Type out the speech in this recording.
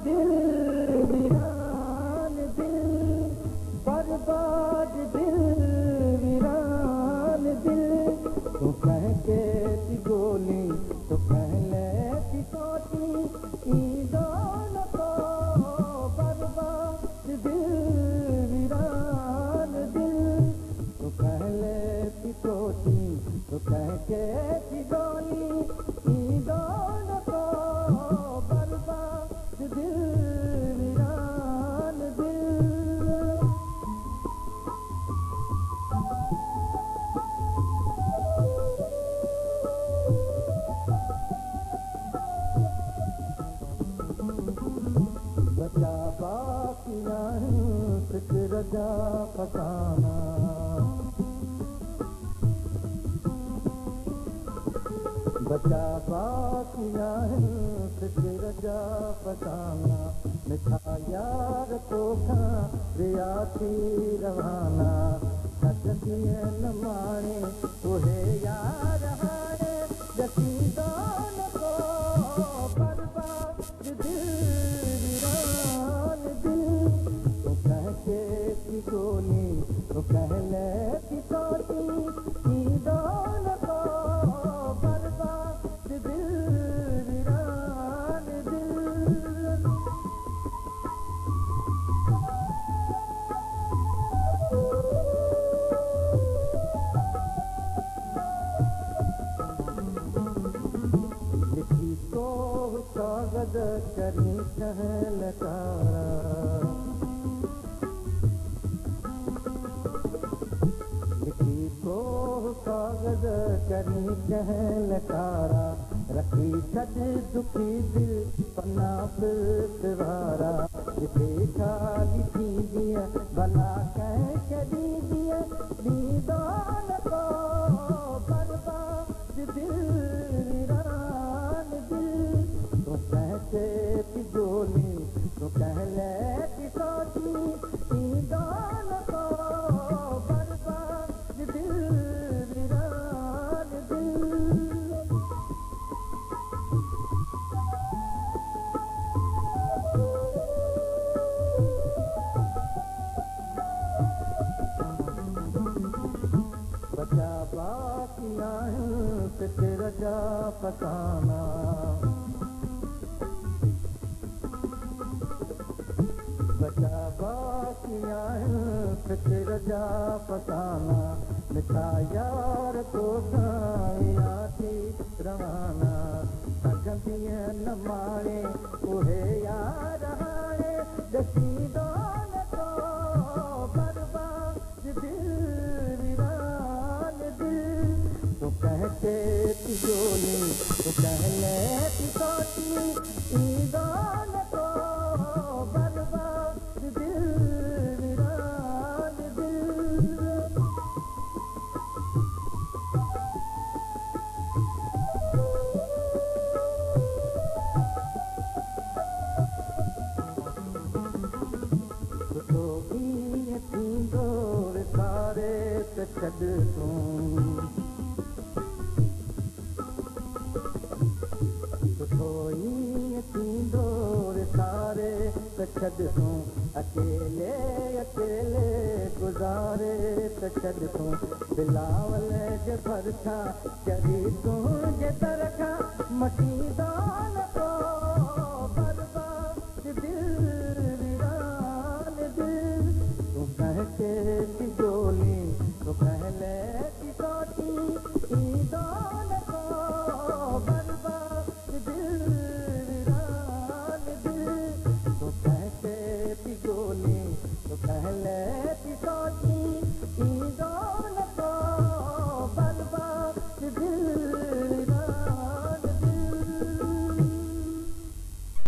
दिल वीरान दिल बर्बाद दिल वीरान दिल तो कह के थी गोली तो पहले थी सोची ईदान को बर्बाद दिल वीरान दिल तो पहले थी सोची तो कह के थी गोली ईदान को बर्बाद दिल वीरान दिल बचा बाकिया फिक्र जा फसाना बचा बाकिया फिक्र जा फसाना मिठा यार तो खा रिया थी रवाना सजदिए न माणे तोहे यार हारे जसी दान को बर्बाद दिल वीरान दिल तो कह के थी गोली तो कहले थी सोची ईदान को बर्बाद दिल वीरान दिल लिखी तो कागज करी कहलकारा लिखी तो कागज करी कहलकारा रखी छद दुखी दिल पन्ना फिरवारा जिथे खाली थी दिया भला कह के दी दिया दीदान को बर्बाद दिल वीरान दिल तो कहते थी गोली तो कहले थी सोची ईदान को बर्बाद दिल वीरान दिल बचा बाकिया फिक्र जा फसाना बचा बाकिया फिक्र जा फसाना मिठा यार तो खाया थी रवाना सजदिए न माणे उहे यार हारे दसी दान को बर्बाद दिल वीरान दिल तो कहते थी गोली तो कहले थी सोची ईदान को बर्बाद दिल वीरान दिल तो भी थींदो सारे त छॾ तूं सुठो ई थींदो सारे त छॾ तूं अकेले अकेले गुज़ारे त छॾ तूं बिलावल जे भरिसां चरी तूं जे दर खां मटी दान